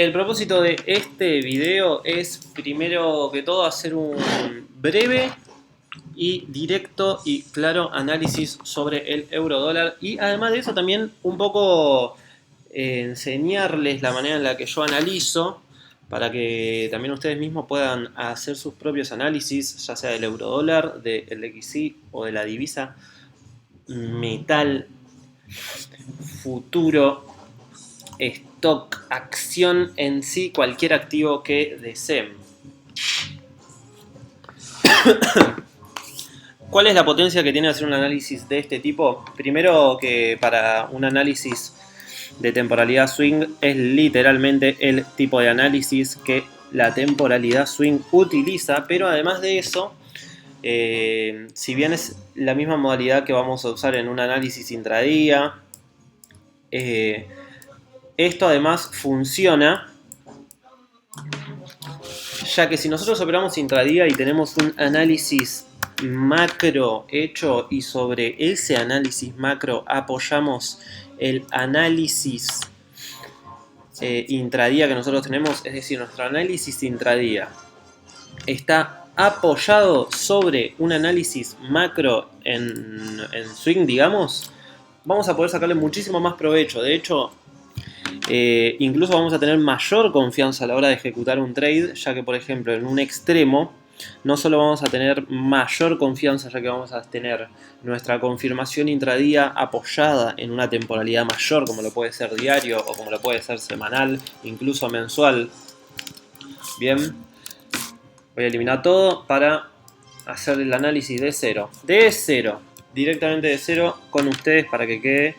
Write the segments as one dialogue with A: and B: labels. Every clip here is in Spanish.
A: El propósito de este video es primero que todo hacer un breve y directo y claro análisis sobre el euro dólar y además de eso también un poco enseñarles la manera en la que yo analizo para que también ustedes mismos puedan hacer sus propios análisis, ya sea del euro dólar, del XY o de la divisa, metal, futuro, stock, acción en sí, cualquier activo que deseen. ¿Cuál es la potencia que tiene hacer un análisis de este tipo? Primero que para un análisis de temporalidad swing es literalmente el tipo de análisis que la temporalidad swing utiliza, pero además de eso, si bien es la misma modalidad que vamos a usar en un análisis intradía, esto además funciona ya que si nosotros operamos intradía y tenemos un análisis macro hecho y sobre ese análisis macro apoyamos el análisis intradía que nosotros tenemos, es decir, nuestro análisis intradía está apoyado sobre un análisis macro en swing, digamos, vamos a poder sacarle muchísimo más provecho. De hecho, incluso vamos a tener mayor confianza a la hora de ejecutar un trade, ya que por ejemplo en un extremo no solo vamos a tener mayor confianza, ya que vamos a tener nuestra confirmación intradía apoyada en una temporalidad mayor, como lo puede ser diario o como lo puede ser semanal, incluso mensual. Bien, voy a eliminar todo para hacer el análisis de cero. De cero, directamente de cero con ustedes para que quede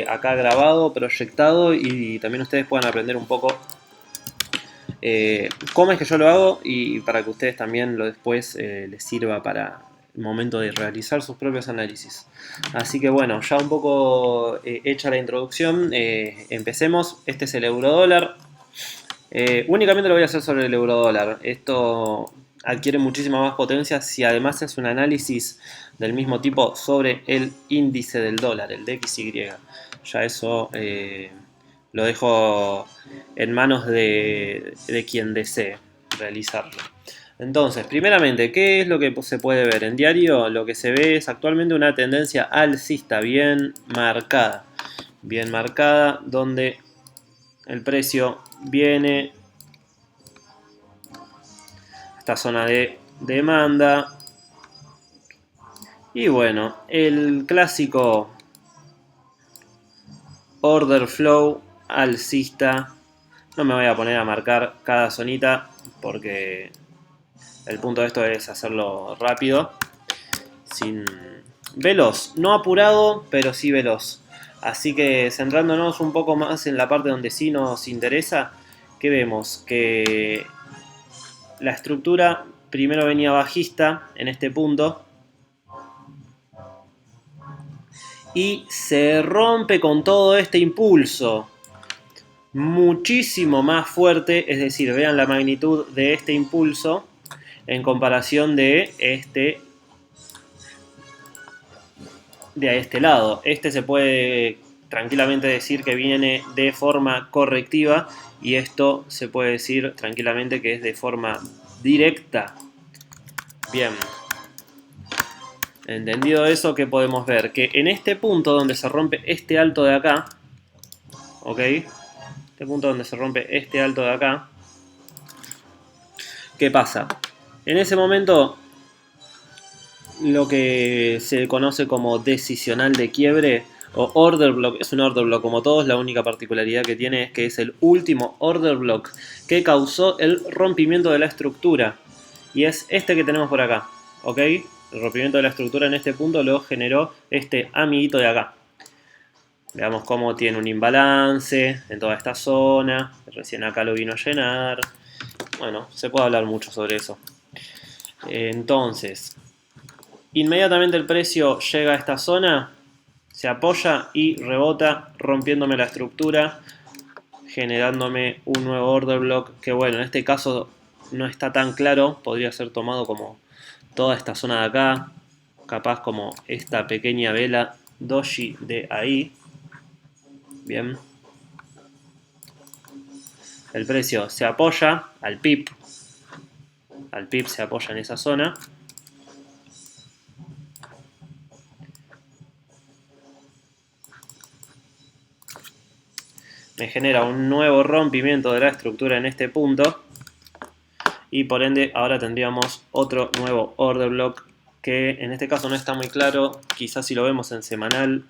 A: acá grabado, proyectado y también ustedes puedan aprender un poco cómo es que yo lo hago y para que ustedes también lo después les sirva para el momento de realizar sus propios análisis. Así que bueno, ya un poco hecha la introducción, empecemos. Este es el euro dólar. Únicamente lo voy a hacer sobre el euro dólar. Esto adquiere muchísima más potencia si además es un análisis del mismo tipo sobre el índice del dólar, el DXY. Ya eso lo dejo en manos de quien desee realizarlo. Entonces, primeramente, ¿qué es lo que se puede ver? En diario lo que se ve es actualmente una tendencia alcista bien marcada. Bien marcada, donde el precio viene a esta zona de demanda. Y bueno, el clásico order flow alcista. No me voy a poner a marcar cada zonita porque el punto de esto es hacerlo rápido, sin veloz, no apurado, pero sí veloz. Así que centrándonos un poco más en la parte donde sí nos interesa, que vemos que la estructura primero venía bajista en este punto y se rompe con todo este impulso muchísimo más fuerte, es decir, vean la magnitud de este impulso en comparación de este lado. Este se puede tranquilamente decir que viene de forma correctiva y esto se puede decir tranquilamente que es de forma directa. Bien. Entendido eso, ¿qué podemos ver? Que en este punto donde se rompe este alto de acá, ¿ok? Este punto donde se rompe este alto de acá, ¿qué pasa? En ese momento, lo que se conoce como decisional de quiebre o order block, es un order block como todos, la única particularidad que tiene es que es el último order block que causó el rompimiento de la estructura y es este que tenemos por acá, ¿ok? El rompimiento de la estructura en este punto lo generó este amiguito de acá. Veamos cómo tiene un imbalance en toda esta zona, recién acá lo vino a llenar. Bueno, se puede hablar mucho sobre eso. Entonces, inmediatamente el precio llega a esta zona, se apoya y rebota rompiéndome la estructura, generándome un nuevo order block que bueno, en este caso no está tan claro, podría ser tomado como toda esta zona de acá, capaz como esta pequeña vela doji de ahí. Bien. el precio se apoya al PIB se apoya en esa zona. Me genera un nuevo rompimiento de la estructura en este punto. Y por ende ahora tendríamos otro nuevo order block que en este caso no está muy claro. Quizás si lo vemos en semanal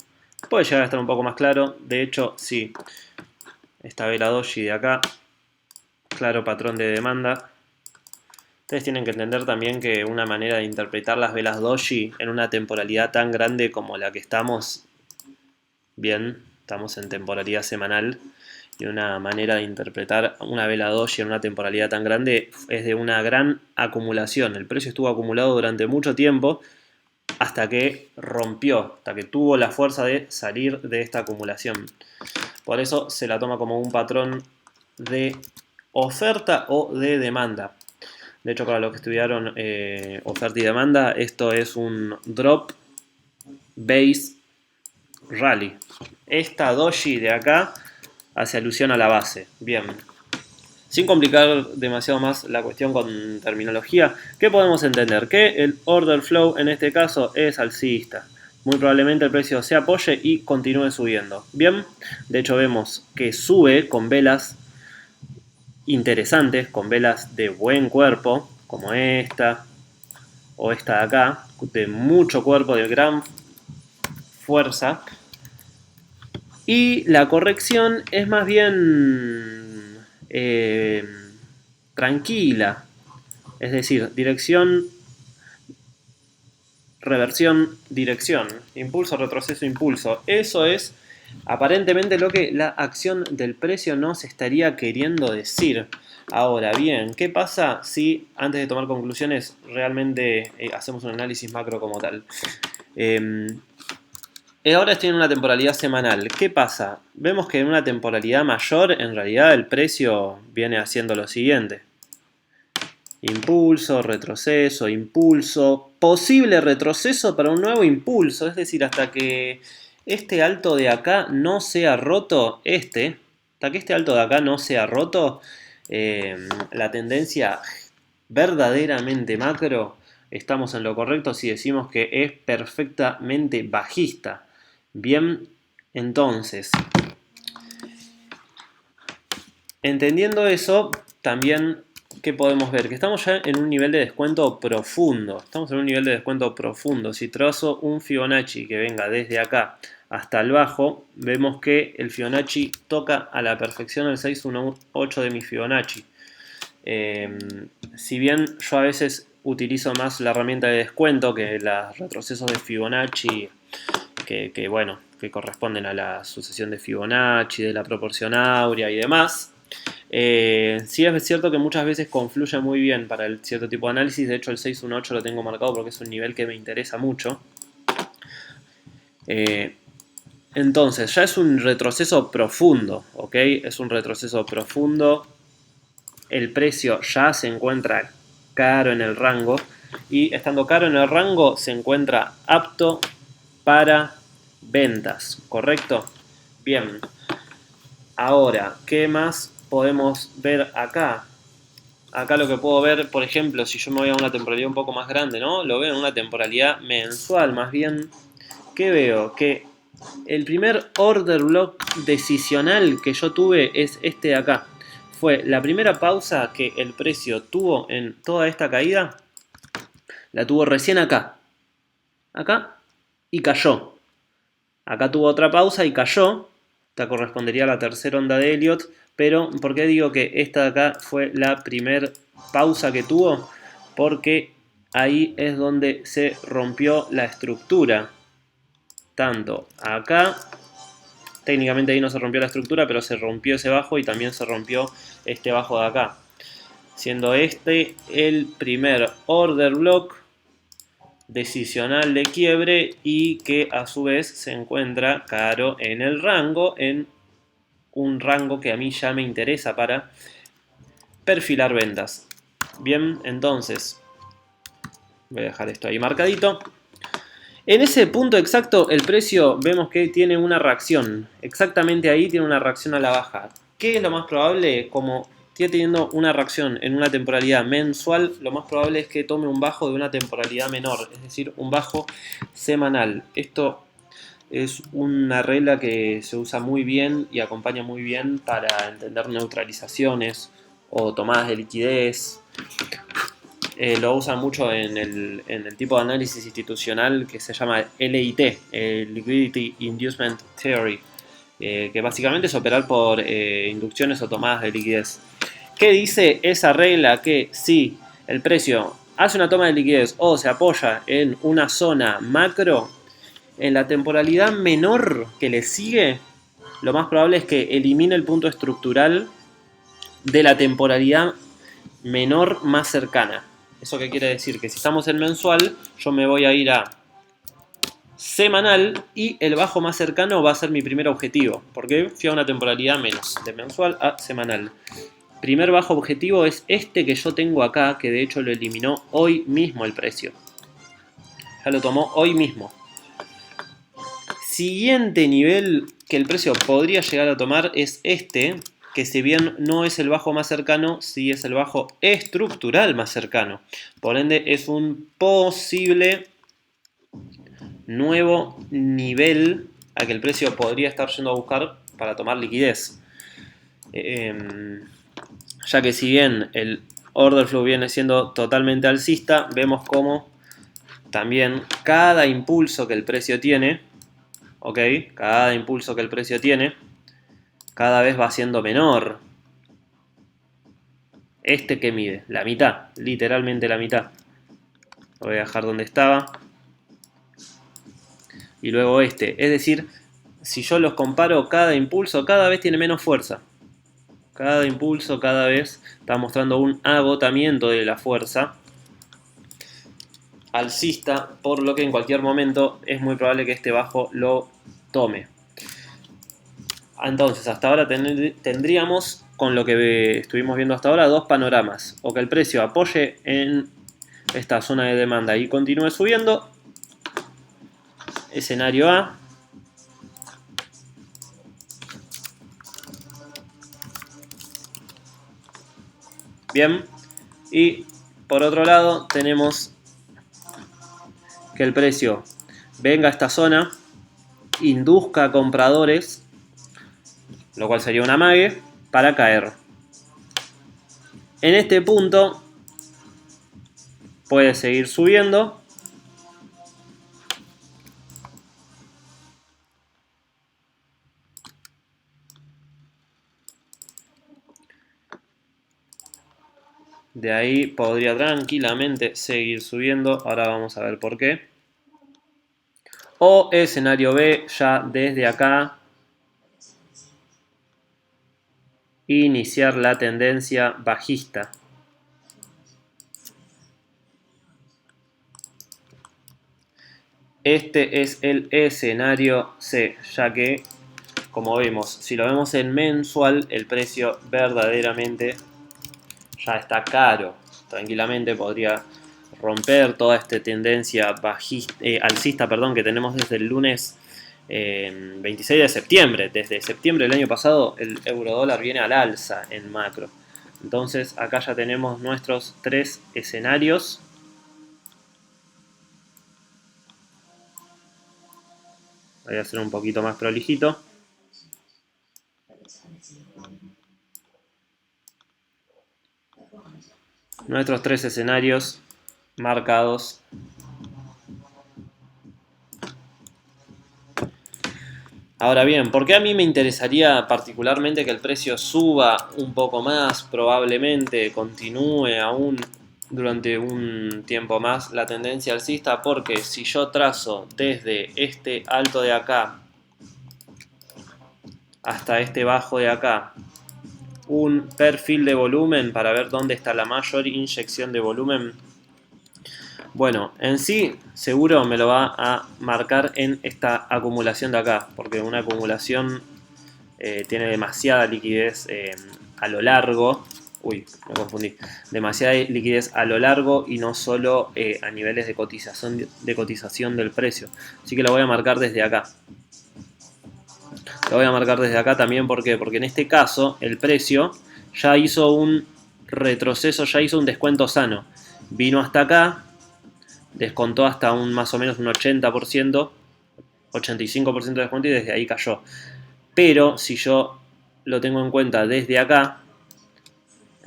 A: puede llegar a estar un poco más claro. De hecho, sí. Esta vela doji de acá. Claro patrón de demanda. Ustedes tienen que entender también que una manera de interpretar las velas doji en una temporalidad tan grande como la que estamos, bien, estamos en temporalidad semanal, y una manera de interpretar una vela doji en una temporalidad tan grande es de una gran acumulación. El precio estuvo acumulado durante mucho tiempo hasta que rompió, hasta que tuvo la fuerza de salir de esta acumulación. Por eso se la toma como un patrón de oferta o de demanda. De hecho, para los que estudiaron oferta y demanda, esto es un drop base rally. Esta doji de acá hace alusión a la base. Bien. Sin complicar demasiado más la cuestión con terminología, ¿qué podemos entender? Que el order flow en este caso es alcista. Muy probablemente el precio se apoye y continúe subiendo. Bien, de hecho vemos que sube con velas interesantes, con velas de buen cuerpo, como esta o esta de acá, de mucho cuerpo, de gran fuerza. Y la corrección es más bien tranquila, es decir, dirección, reversión, dirección, impulso, retroceso, impulso. Eso es aparentemente lo que la acción del precio nos estaría queriendo decir. Ahora bien, ¿qué pasa si antes de tomar conclusiones realmente hacemos un análisis macro como tal? Ahora estoy en una temporalidad semanal. ¿Qué pasa? Vemos que en una temporalidad mayor, en realidad el precio viene haciendo lo siguiente. Impulso, retroceso, impulso, posible retroceso para un nuevo impulso. Es decir, hasta que este alto de acá no sea roto, hasta que este alto de acá no sea roto, la tendencia verdaderamente macro, estamos en lo correcto si decimos que es perfectamente bajista. Bien, entonces, entendiendo eso, también, ¿qué podemos ver? Que estamos ya en un nivel de descuento profundo. Estamos en un nivel de descuento profundo. Si trazo un Fibonacci que venga desde acá hasta el bajo, vemos que el Fibonacci toca a la perfección el 618 de mi Fibonacci. Si bien yo a veces utilizo más la herramienta de descuento que los retrocesos de Fibonacci, que bueno, que corresponden a la sucesión de Fibonacci, de la proporción áurea y demás. Sí es cierto que muchas veces confluye muy bien para el cierto tipo de análisis. De hecho el 618 lo tengo marcado porque es un nivel que me interesa mucho. Entonces ya es un retroceso profundo, ¿ok? Es un retroceso profundo. El precio ya se encuentra caro en el rango. Y estando caro en el rango se encuentra apto para ventas, ¿correcto? Bien. Ahora, ¿qué más podemos ver acá? Acá lo que puedo ver, por ejemplo, si yo me voy a una temporalidad un poco más grande, ¿no? Lo veo en una temporalidad mensual, más bien. ¿Qué veo? Que el primer order block decisional que yo tuve es este de acá. Fue la primera pausa que el precio tuvo en toda esta caída. La tuvo recién acá. Acá. Y cayó. Acá tuvo otra pausa y cayó. Esta correspondería a la tercera onda de Elliott. Pero, ¿por qué digo que esta de acá fue la primer pausa que tuvo? Porque ahí es donde se rompió la estructura. Tanto acá, técnicamente ahí no se rompió la estructura, pero se rompió ese bajo y también se rompió este bajo de acá. Siendo este el primer order block decisional de quiebre y que a su vez se encuentra caro en el rango, en un rango que a mí ya me interesa para perfilar ventas. Bien, entonces voy a dejar esto ahí marcadito. En ese punto exacto el precio vemos que tiene una reacción, exactamente ahí tiene una reacción a la baja. ¿Qué es lo más probable? Como esté teniendo una reacción en una temporalidad mensual, lo más probable es que tome un bajo de una temporalidad menor, es decir, un bajo semanal. Esto es una regla que se usa muy bien y acompaña muy bien para entender neutralizaciones o tomadas de liquidez. Lo usan mucho en el tipo de análisis institucional que se llama LIT, Liquidity Inducement Theory, que básicamente es operar por inducciones o tomadas de liquidez. ¿Qué dice esa regla? Que si el precio hace una toma de liquidez o se apoya en una zona macro, en la temporalidad menor que le sigue, lo más probable es que elimine el punto estructural de la temporalidad menor más cercana. ¿Eso qué quiere decir? Que si estamos en mensual, yo me voy a ir a semanal y el bajo más cercano va a ser mi primer objetivo, porque fui a una temporalidad menos, de mensual a semanal. Primer bajo objetivo es este que yo tengo acá, que de hecho lo eliminó hoy mismo el precio. Ya lo tomó hoy mismo. Siguiente nivel que el precio podría llegar a tomar es este, que si bien no es el bajo más cercano, sí es el bajo estructural más cercano. Por ende es un posible nuevo nivel al que el precio podría estar yendo a buscar para tomar liquidez. Ya que si bien el order flow viene siendo totalmente alcista, vemos como también cada impulso que el precio tiene, ¿ok? Cada impulso que el precio tiene, cada vez va siendo menor. Este que mide, la mitad, literalmente la mitad. Lo voy a dejar donde estaba. Y luego este, es decir, si yo los comparo, cada impulso cada vez tiene menos fuerza. Cada impulso cada vez está mostrando un agotamiento de la fuerza alcista, por lo que en cualquier momento es muy probable que este bajo lo tome. Entonces, hasta ahora tendríamos, con lo que estuvimos viendo hasta ahora, dos panoramas. O que el precio apoye en esta zona de demanda y continúe subiendo. Escenario A. Bien. Y por otro lado tenemos que el precio venga a esta zona, induzca a compradores, lo cual sería un amague, para caer. En este punto puede seguir subiendo. De ahí podría tranquilamente seguir subiendo. Ahora vamos a ver por qué. O escenario B, ya desde acá iniciar la tendencia bajista. Este es el escenario C, ya que, como vemos, si lo vemos en mensual, el precio verdaderamente ya está caro. Tranquilamente podría romper toda esta tendencia bajista, alcista, que tenemos desde el lunes 26 de septiembre. Desde septiembre del año pasado el eurodólar viene al alza en macro. Entonces acá ya tenemos nuestros tres escenarios. Voy a hacer un poquito más prolijito. Nuestros tres escenarios marcados. Ahora bien, ¿por qué a mí me interesaría particularmente que el precio suba un poco más? Probablemente continúe aún durante un tiempo más la tendencia alcista, porque si yo trazo desde este alto de acá hasta este bajo de acá un perfil de volumen para ver dónde está la mayor inyección de volumen, bueno, en sí seguro me lo va a marcar en esta acumulación de acá, porque una acumulación tiene demasiada liquidez a lo largo. Uy, me confundí. Demasiada liquidez a lo largo y no solo a niveles de cotización del precio. Así que lo voy a marcar desde acá. Lo voy a marcar desde acá también, ¿por qué? Porque en este caso el precio ya hizo un retroceso, ya hizo un descuento sano. Vino hasta acá, descontó hasta un más o menos un 80%, 85% de descuento y desde ahí cayó. Pero si yo lo tengo en cuenta desde acá,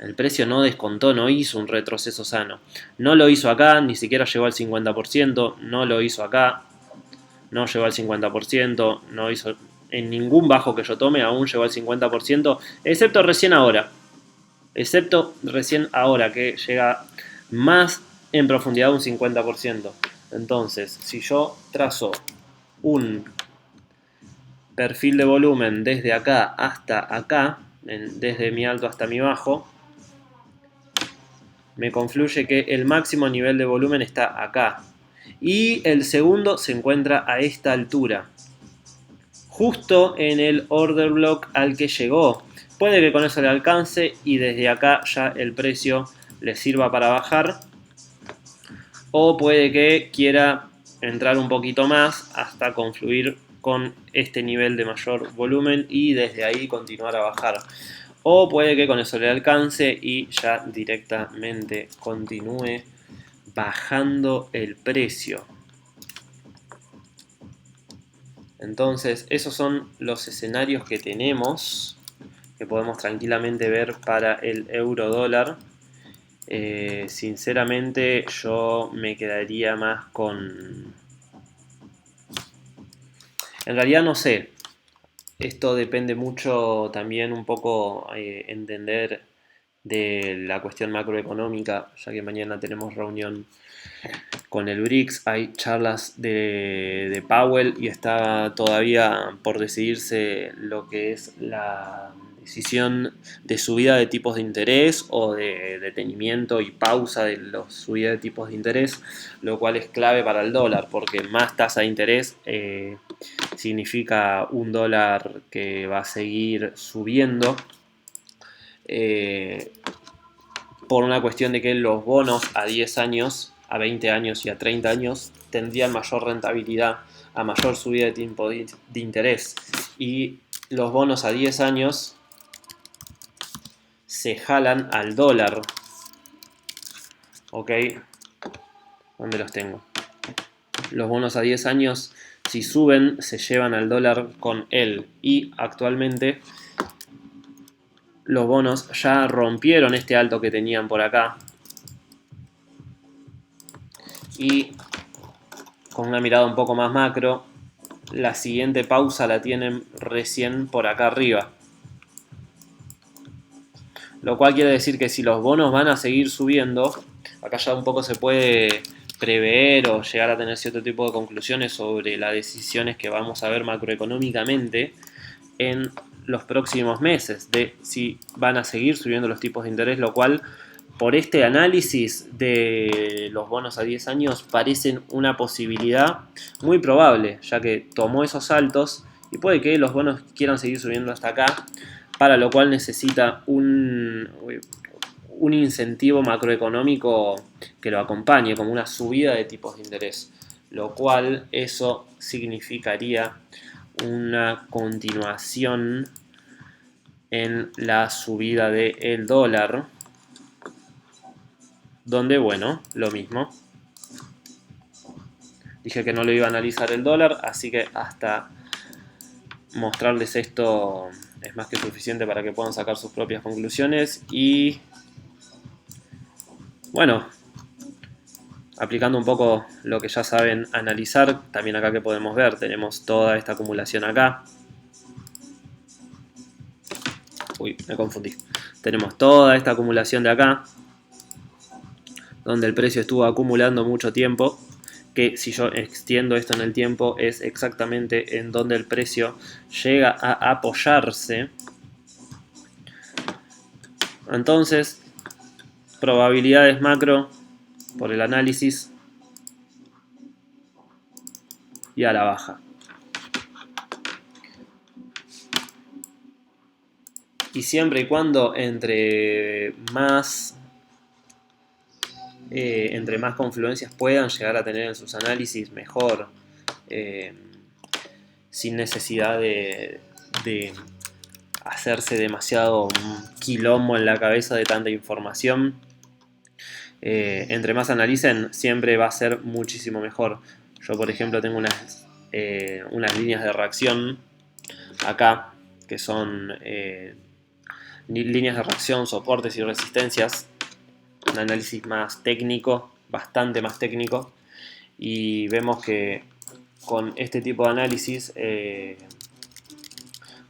A: el precio no descontó, no hizo un retroceso sano. No lo hizo acá, ni siquiera llegó al 50%, no lo hizo acá, no llegó al 50%, no hizo en ningún bajo que yo tome, aún llegó al 50%, excepto recién ahora. Excepto recién ahora que llega más en profundidad un 50%. Entonces, si yo trazo un perfil de volumen desde acá hasta acá, desde mi alto hasta mi bajo, me confluye que el máximo nivel de volumen está acá. Y el segundo se encuentra a esta altura, justo en el order block al que llegó. Puede que con eso le alcance y desde acá ya el precio le sirva para bajar. O puede que quiera entrar un poquito más hasta confluir con este nivel de mayor volumen y desde ahí continuar a bajar. O puede que con eso le alcance y ya directamente continúe bajando el precio. Entonces, esos son los escenarios que tenemos, que podemos tranquilamente ver para el euro dólar. Sinceramente, yo me quedaría más con... En realidad no sé, esto depende mucho también un poco entender de la cuestión macroeconómica, ya que mañana tenemos reunión con el BRICS, hay charlas de Powell y está todavía por decidirse lo que es la decisión de subida de tipos de interés o de detenimiento y pausa de la subida de tipos de interés, lo cual es clave para el dólar, porque más tasa de interés significa un dólar que va a seguir subiendo. Por una cuestión de que los bonos a 10 años, a 20 años y a 30 años tendrían mayor rentabilidad a mayor subida de tiempo de interés. Y los bonos a 10 años se jalan al dólar. ¿Ok? ¿Dónde los tengo? Los bonos a 10 años, si suben, se llevan al dólar con él. Y actualmente los bonos ya rompieron este alto que tenían por acá. Y con una mirada un poco más macro, la siguiente pausa la tienen recién por acá arriba. Lo cual quiere decir que si los bonos van a seguir subiendo, acá ya un poco se puede prever o llegar a tener cierto tipo de conclusiones sobre las decisiones que vamos a ver macroeconómicamente en los próximos meses, de si van a seguir subiendo los tipos de interés, lo cual por este análisis de los bonos a 10 años parecen una posibilidad muy probable, ya que tomó esos saltos y puede que los bonos quieran seguir subiendo hasta acá, para lo cual necesita un incentivo macroeconómico que lo acompañe, como una subida de tipos de interés, lo cual eso significaría una continuación en la subida del dólar, donde, bueno, lo mismo. Dije que no lo iba a analizar el dólar, así que hasta mostrarles esto es más que suficiente para que puedan sacar sus propias conclusiones. Y bueno, aplicando un poco lo que ya saben analizar, también acá que podemos ver, tenemos toda esta acumulación acá. Uy, me confundí. Tenemos toda esta acumulación de acá, donde el precio estuvo acumulando mucho tiempo, que si yo extiendo esto en el tiempo es exactamente en donde el precio llega a apoyarse. Entonces, probabilidades macro por el análisis y a la baja. Y siempre y cuando entre más confluencias puedan llegar a tener en sus análisis, mejor, sin necesidad de de hacerse demasiado quilombo en la cabeza de tanta información. Entre más analicen, siempre va a ser muchísimo mejor. Yo, por ejemplo, tengo unas líneas de reacción acá, que son líneas de reacción, soportes y resistencias. Un análisis más técnico, bastante más técnico. Y vemos que con este tipo de análisis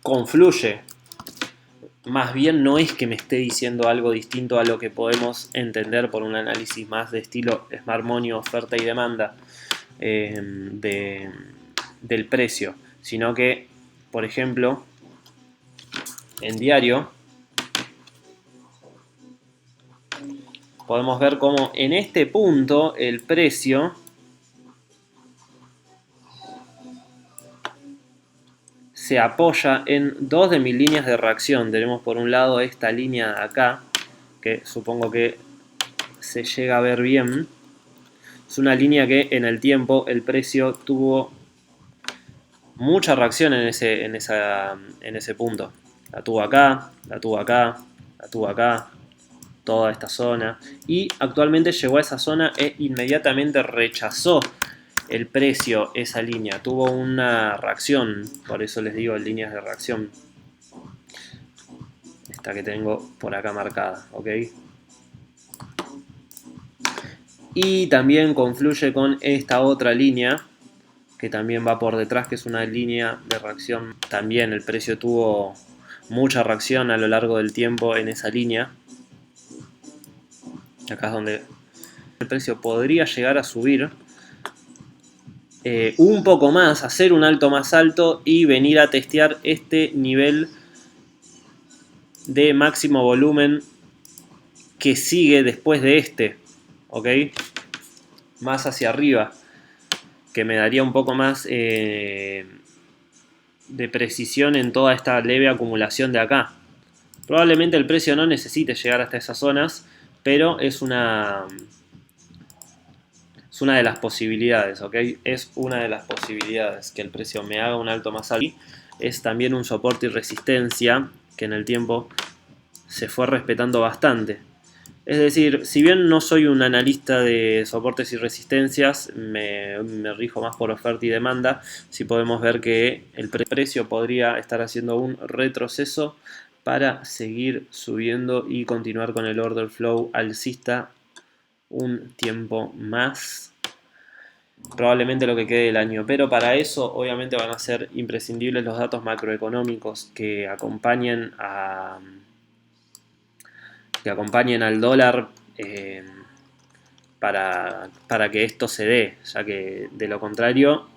A: confluye. Más bien no es que me esté diciendo algo distinto a lo que podemos entender por un análisis más de estilo Smart Money, oferta y demanda del precio, sino que, por ejemplo, en diario podemos ver cómo en este punto el precio se apoya en dos de mis líneas de reacción. Tenemos por un lado esta línea de acá, que supongo que se llega a ver bien. Es una línea que en el tiempo el precio tuvo mucha reacción en ese punto. La tuvo acá, la tuvo acá, la tuvo acá, toda esta zona. Y actualmente llegó a esa zona e inmediatamente rechazó el precio esa línea. Tuvo una reacción, por eso les digo líneas de reacción. Esta que tengo por acá marcada, ¿ok? Y también confluye con esta otra línea que también va por detrás, que es una línea de reacción. También el precio tuvo mucha reacción a lo largo del tiempo en esa línea. Acá es donde el precio podría llegar a subir un poco más, hacer un alto más alto y venir a testear este nivel de máximo volumen que sigue después de este, ¿ok? Más hacia arriba, que me daría un poco más de precisión en toda esta leve acumulación de acá. Probablemente el precio no necesite llegar hasta esas zonas, pero es una de las posibilidades, ¿ok? Es una de las posibilidades que el precio me haga un alto más alto. Es también un soporte y resistencia que en el tiempo se fue respetando bastante. Es decir, si bien no soy un analista de soportes y resistencias, me rijo más por oferta y demanda, sí podemos ver que el precio podría estar haciendo un retroceso para seguir subiendo y continuar con el order flow alcista un tiempo más, probablemente lo que quede del año. Pero para eso obviamente van a ser imprescindibles los datos macroeconómicos que acompañen al dólar para que esto se dé, ya que de lo contrario,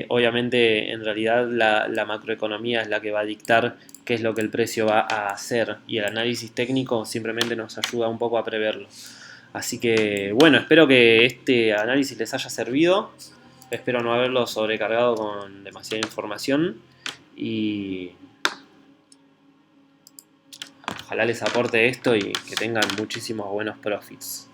A: obviamente en realidad la macroeconomía es la que va a dictar qué es lo que el precio va a hacer, y el análisis técnico simplemente nos ayuda un poco a preverlo. Así que bueno, espero que este análisis les haya servido, espero no haberlo sobrecargado con demasiada información y ojalá les aporte esto y que tengan muchísimos buenos profits.